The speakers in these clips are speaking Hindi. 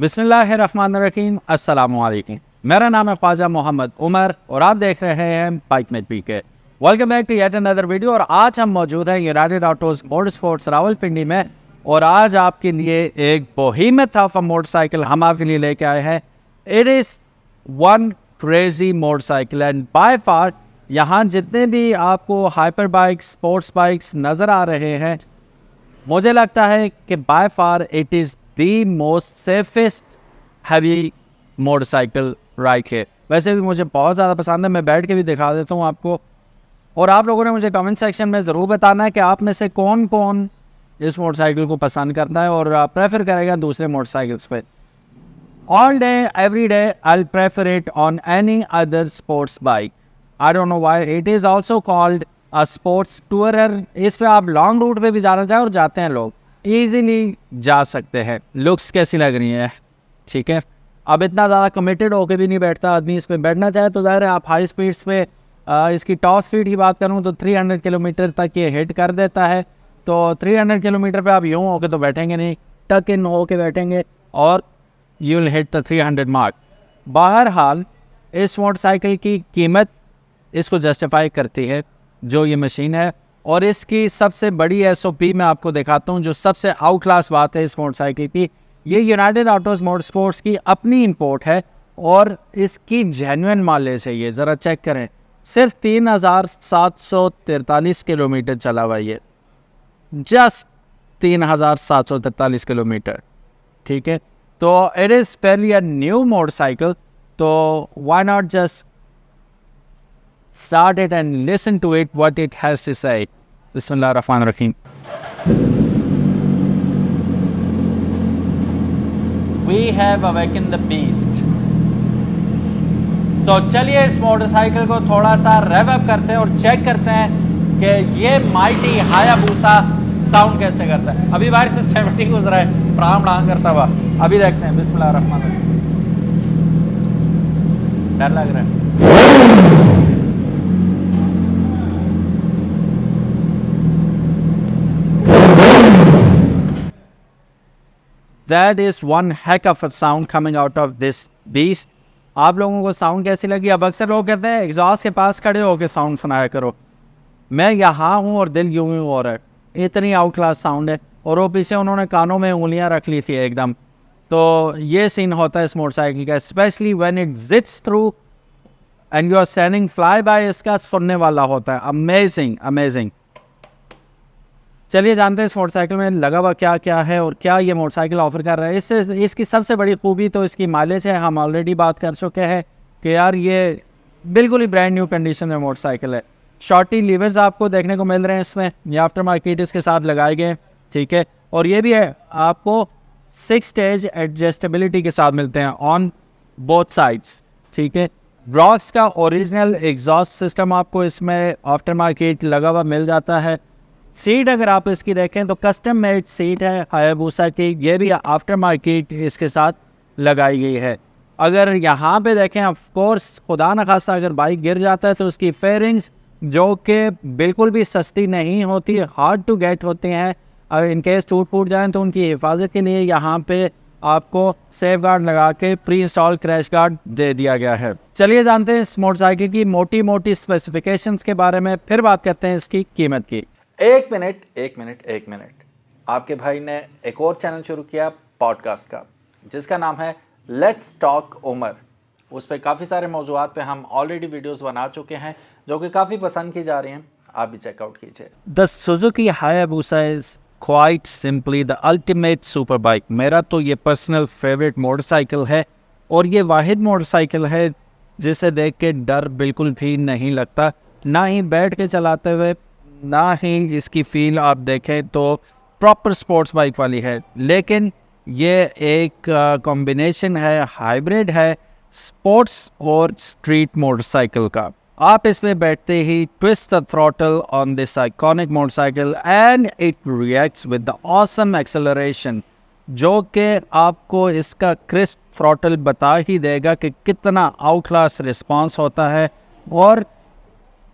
बिस्मिल्लाहिर्रहमानिर्रहीम, अस्सलामुअलैकुम। मेरा नाम है ख्वाजा मोहम्मद उमर और आप देख रहे हैं बाइक में पीके। Welcome back to yet another video. और आज हम मौजूद हैं यूनाइटेड ऑटोज मोटरस्पोर्ट्स रावलपिंडी में और आज आपके लिए एक बोहेमियत ऑफ अ मोटरसाइकिल हम आपके लिए लेके आए हैं। It is one crazy motorcycle and by far यहाँ जितने भी आपको हाइपर बाइक्स, स्पोर्ट्स बाइक्स नज़र आ रहे हैं, मुझे लगता है कि by far it is the most safest heavy motorcycle ride है। वैसे भी मुझे बहुत ज़्यादा पसंद है, मैं बैठ के भी दिखा देता हूँ आपको। और आप लोगों ने मुझे कमेंट सेक्शन में ज़रूर बताना है कि आप में से कौन कौन इस मोटरसाइकिल को पसंद करता है और प्रेफर करेगा दूसरे मोटरसाइकिल्स पे। All day, every day, I'll prefer it on any other sports bike. I don't know why. It is also called a sports tourer. इस पे आप लॉन्ग रूट पे भी जाना चाहें और जाते हैं लोग, इजीली जा सकते हैं। लुक्स कैसी लग रही है? ठीक है, अब इतना ज़्यादा कमिटेड होके भी नहीं बैठता आदमी। इस पे बैठना चाहे तो ज़ाहिर है आप हाई स्पीड्स पे इसकी टॉप स्पीड की बात करूँ तो 300 किलोमीटर तक ये हिट कर देता है। तो 300 किलोमीटर पे आप यूँ होके तो बैठेंगे नहीं, टक इन होके बैठेंगे और you will hit the 300 mark. बहरहाल इस मोटरसाइकिल की कीमत इसको जस्टिफाई करती है जो ये मशीन है। और इसकी सबसे बड़ी एसओपी मैं आपको दिखाता हूँ, जो सबसे आउट क्लास बात है इस मोटरसाइकिल की। ये यूनाइटेड ऑटोज मोटरस्पोर्ट्स की अपनी इंपोर्ट है और इसकी जेन्युइन माइलेज है। ये ज़रा चेक करें, सिर्फ 3743 किलोमीटर चला हुआ ये, जस्ट 3743 किलोमीटर। ठीक है, तो it is fairly a new motorcycle, तो why not just start it and listen to it what it has to say. Bismillahirrahmanirrahim. We have awakened the beast. So चलिए इस मोटरसाइकिल को थोड़ा सा रेव अप करते हैं और चेक करते हैं कि ये माइटी हायाबूसा साउंड कैसे करता है। अभी बाहर से 70 गुजरा है प्राण करता हुआ, अभी देखते हैं। बिस्मिल्लाहिर्रहमानिर्रहीम। डर लग रहा है। That is one heck of a sound coming out of this beast. आप लोगों को साउंड कैसी लगी? अब अक्सर लोग कहते हैं एग्जॉस्ट के पास खड़े होकर साउंड सुनाया करो। मैं यहाँ हूँ और दिल यूं ही हो रहा है, इतनी आउट क्लास साउंड है। और वो पीछे उन्होंने कानों में उंगलियाँ रख ली थी एकदम। तो ये सीन होता है इस मोटरसाइकिल का, specially when it zips through and you are standing fly by, इसका सुनने वाला होता है। Amazing amazing. चलिए जानते हैं इस मोटरसाइकिल में लगा हुआ क्या क्या है और क्या ये मोटरसाइकिल ऑफर कर रहा है। इसकी सबसे बड़ी खूबी तो इसकी माइलेज है। हम ऑलरेडी बात कर चुके हैं कि यार ये बिल्कुल ही ब्रांड न्यू कंडीशन में मोटरसाइकिल है। शॉर्टी लीवर्स आपको देखने को मिल रहे हैं इसमें, ये आफ्टर मार्केट इसके साथ लगाए गए। ठीक है, और ये भी है आपको 6 स्टेज एडजस्टेबिलिटी के साथ मिलते हैं ऑन बोथ साइड्स। ठीक है, ब्रॉक्स का ओरिजिनल एग्जॉस्ट सिस्टम आपको इसमें आफ्टर मार्केट लगा हुआ मिल जाता है। सीट अगर आप इसकी देखें तो कस्टम मेड सीट है हायाबूसा की, ये भी आफ्टर मार्केट इसके साथ लगाई गई है। अगर यहाँ पे देखें, ऑफ कोर्स खुदा न खास्ता अगर बाइक गिर जाता है तो उसकी फेयरिंग्स जो कि बिल्कुल भी सस्ती नहीं होती, हार्ड टू गेट होती हैं। अगर इनकेस टूट फूट जाएँ तो उनकी हिफाजत के लिए यहाँ पे आपको सेफ गार्ड लगा के प्री इंस्टॉल क्रैश गार्ड दे दिया गया है। चलिए जानते हैं इस मोटरसाइकिल की मोटी मोटी स्पेसिफिकेशंस के बारे में, फिर बात करते हैं इसकी कीमत की। एक मिनट, आपके भाई ने एक और चैनल शुरू किया पॉडकास्ट का, जिसका नाम है लेट्स टॉक उमर। उस पर काफ़ी सारे मौजूआत पे हम ऑलरेडी वीडियोस बना चुके हैं जो कि काफ़ी पसंद की जा रही हैं, आप भी चेकआउट कीजिए। The Suzuki Hayabusa is quite simply the ultimate super bike. मेरा तो ये पर्सनल फेवरेट मोटरसाइकिल है और ये वाहिद मोटरसाइकिल है जिसे देख के डर बिल्कुल भी नहीं लगता, ना ही बैठ के चलाते हुए, ना ही इसकी फील आप देखें तो प्रॉपर स्पोर्ट्स बाइक वाली है। लेकिन ये एक कॉम्बिनेशन है, हाइब्रिड है स्पोर्ट्स और स्ट्रीट मोटरसाइकिल का। आप इसमें बैठते ही twist the throttle on this iconic motorcycle and it reacts with the awesome acceleration, जो कि आपको इसका क्रिस्प थ्रॉटल बता ही देगा कि कितना आउट क्लास रिस्पॉन्स होता है। और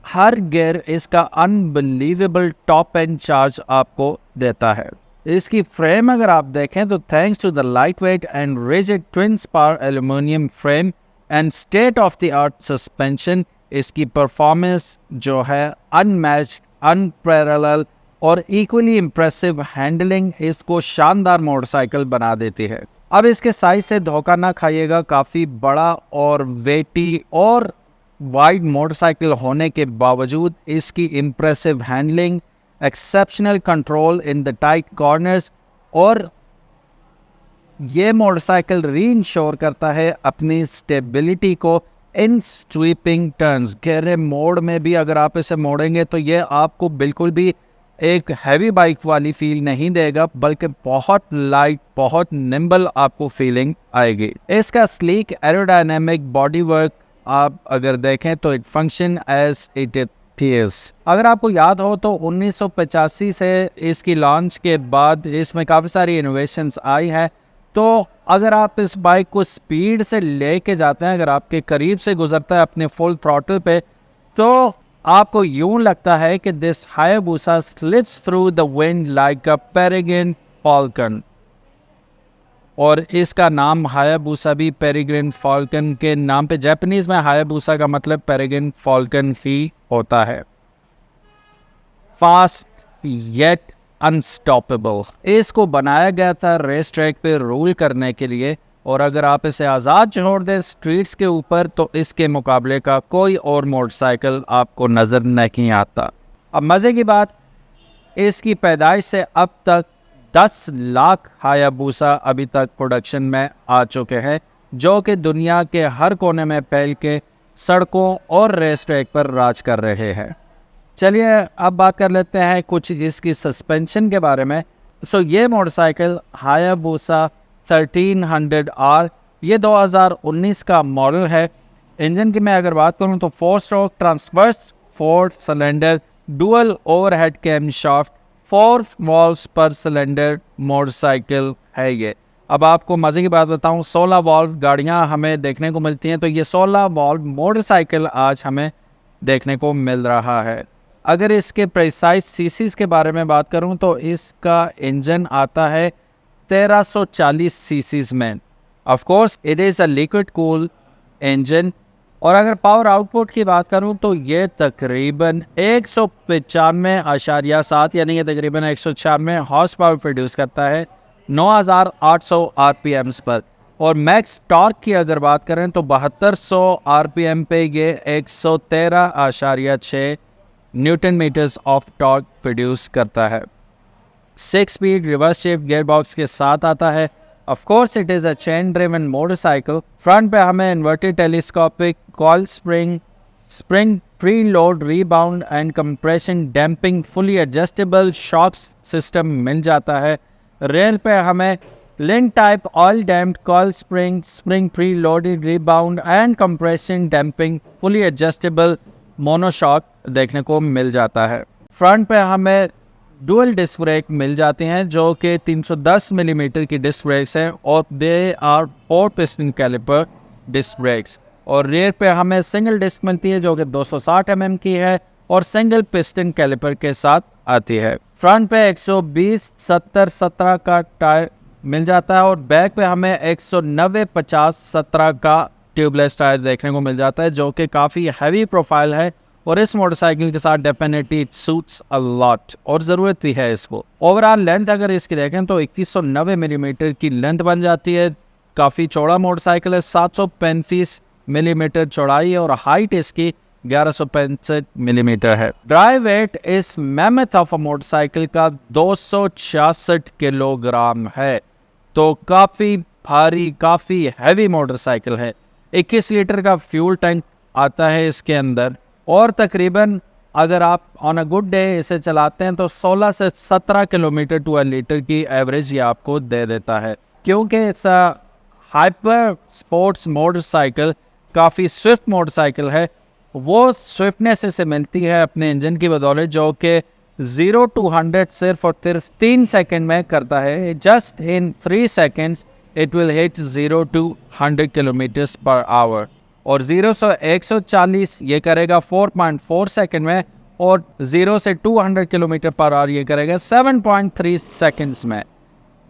हर गियर इसका अनबिलीवेबल टॉप एंड चार्ज आपको देता है। इसकी फ्रेम अगर आप देखें तो thanks to the light weight and rigid twin spar aluminium frame and state of the art suspension, इसकी परफॉर्मेंस जो है अनमैच्ड, अनपैरेलल और इक्वली इम्प्रेसिव हैंडलिंग इसको शानदार मोटरसाइकिल बना देती है। अब इसके साइज से धोखा ना खाइएगा, काफ़ी बड़ा और वेटी और वाइड मोटरसाइकिल होने के बावजूद इसकी impressive handling, exceptional control in the tight corners, और ये मोटरसाइकिल रीइंश्योर करता है अपनी स्टेबिलिटी को इन स्वीपिंग टर्न्स। गहरे मोड़ में भी अगर आप इसे मोड़ेंगे तो ये आपको बिल्कुल भी एक हैवी बाइक वाली फील नहीं देगा, बल्कि बहुत लाइट, बहुत निम्बल आपको फीलिंग आएगी। इसका स्लीक एरोडायनेमिक बॉडी वर्क आप अगर देखें तो it function as it appears. अगर आपको याद हो तो 1985 से इसकी लॉन्च के बाद इसमें काफ़ी सारी इनोवेशंस आई है। तो अगर आप इस बाइक को स्पीड से लेके जाते हैं, अगर आपके करीब से गुजरता है अपने फुल थ्रॉटल पे, तो आपको यूं लगता है कि this Hayabusa slips through the wind like a peregrine falcon. और इसका नाम हायाबुसा भी पेरेग्रिन फॉल्कन के नाम पे, जापानीज में हायाबुसा का मतलब पेरेग्रिन फॉल्कन ही होता है। फास्ट येट अनस्टॉपेबल, इसको बनाया गया था रेस ट्रैक पे रूल करने के लिए, और अगर आप इसे आज़ाद छोड़ दें स्ट्रीट्स के ऊपर तो इसके मुकाबले का कोई और मोटरसाइकिल आपको नज़र नहीं आता। अब मज़े की बात, इसकी पैदाइश से अब तक 10 लाख हायाबुसा अभी तक प्रोडक्शन में आ चुके हैं, जो कि दुनिया के हर कोने में फैल के सड़कों और रेस ट्रैक पर राज कर रहे हैं। चलिए अब बात कर लेते हैं कुछ इसकी सस्पेंशन के बारे में। ये मोटरसाइकिल हायाबुसा 1300R, ये 2019 का मॉडल है। इंजन की मैं अगर बात करूं तो 4 stroke transverse 4 cylinder dual overhead cam shaft 4 valves per cylinder motorcycle है ये। अब आपको मज़े की बात बताऊं, 16 वॉल्व गाड़ियां हमें देखने को मिलती हैं, तो ये 16 वॉल्व मोटरसाइकिल आज हमें देखने को मिल रहा है। अगर इसके प्रिसाइज सीसीज के बारे में बात करूं तो इसका इंजन आता है 1340 सीसीज में। Of course it is a liquid cool engine. और अगर पावर आउटपुट की बात करूं तो ये तकरीबन 195.7 यानी कि तकरीबन 196 हॉर्स पावर प्रोड्यूस करता है 9800 आरपीएम्स पर। और मैक्स टॉर्क की अगर बात करें तो 7200 आरपीएम पे ये 113.6 newton meters of torque produce करता है। 6 स्पीड रिवर्स शिफ्ट गियरबॉक्स के साथ आता है। Of course it is a chain driven motorcycle. Front पे हमें inverted telescopic coil spring pre load rebound and compression damping fully adjustable shocks system मिल जाता है। रेल पे हमें link type oil damped coil spring pre loaded rebound and compression damping fully adjustable monoshock देखने को मिल जाता है। फ्रंट पे हमें डुअल डिस्क ब्रेक मिल जाते हैं जो कि 310 मिलीमीटर की डिस्क ब्रेक्स हैं और they are 4 piston caliper disc brakes. और रेयर पे हमें सिंगल डिस्क मिलती है जो कि 260 mm की है और सिंगल पिस्टन कैलिपर के साथ आती है। फ्रंट पे 120/70/17 का टायर मिल जाता है और बैक पे हमें 190/50/17 का ट्यूबलेस टायर देखने को मिल जाता है जो कि काफ़ी हैवी प्रोफाइल है और इस मोटरसाइकिल के साथ definitely it suits a lot और ज़रूरत भी है इसको। ओवरऑल लेंथ अगर इसकी देखें तो 2190 मिलीमीटर की लेंथ बन जाती है। काफ़ी चौड़ा मोटरसाइकिल है, 735 मिलीमीटर चौड़ाई और हाइट इसकी 1165 मिलीमीटर है। ड्राई वेट इस मैमथ ऑफ अ मोटरसाइकिल का 266 किलोग्राम है, तो काफ़ी भारी, काफ़ी हैवी मोटरसाइकिल है। 21 लीटर का फ्यूल टैंक आता है इसके अंदर और तकरीबन अगर आप ऑन अ गुड डे इसे चलाते हैं तो 16 से 17 किलोमीटर टू अ लीटर की एवरेज ये आपको दे देता है। क्योंकि it's a hyper sports motorcycle, काफ़ी स्विफ्ट मोटरसाइकिल है, वो स्विफ्टनेस इसे मिलती है अपने इंजन की बदौलत जो कि 0 to 100 सिर्फ और सिर्फ 3 सेकेंड में करता है। Just in 3 seconds it will hit 0 to 100 kilometres per hour और 0 से 140 ये करेगा 4.4 सेकेंड में और 0 से 200 किलोमीटर पर आवर ये करेगा 7.3 सेकेंड्स में।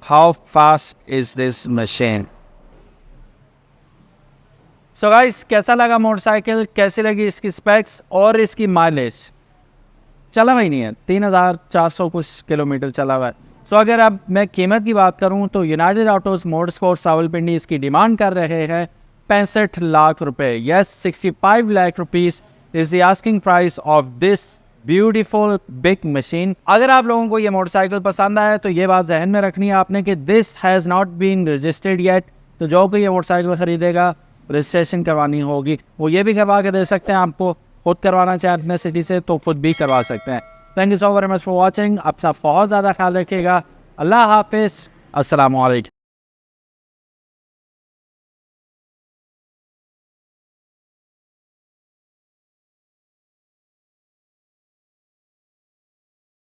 How fast is this machine. So guys, कैसा लगा मोटरसाइकिल, कैसी लगी इसकी स्पेक्स और इसकी माइलेज। चला हुआ ही नहीं है, 3400 कुछ किलोमीटर चला हुआ है। सो अगर अब मैं कीमत की बात करूं तो यूनाइटेड ऑटोज मोटरस्पोर्ट्स रावलपिंडी इसकी डिमांड कर रहे हैं 65 लाख रुपए। Yes, 65 lakh rupees is the asking price of this beautiful big machine. अगर आप लोगों को ये मोटरसाइकिल पसंद आया तो ये बात जहन में रखनी है आपने कि this has not been registered yet. तो जो कोई ये मोटरसाइकिल खरीदेगा रजिस्ट्रेशन करवानी होगी, वो ये भी करवा के दे सकते हैं आपको। खुद करवाना चाहे अपने सिटी से तो खुद भी करवा सकते हैं। Thank you so very much for watching. अपना बहुत ज़्यादा ख्याल रखिएगा। अल्लाह हाफिज़, अस्सलाम वालेकुम।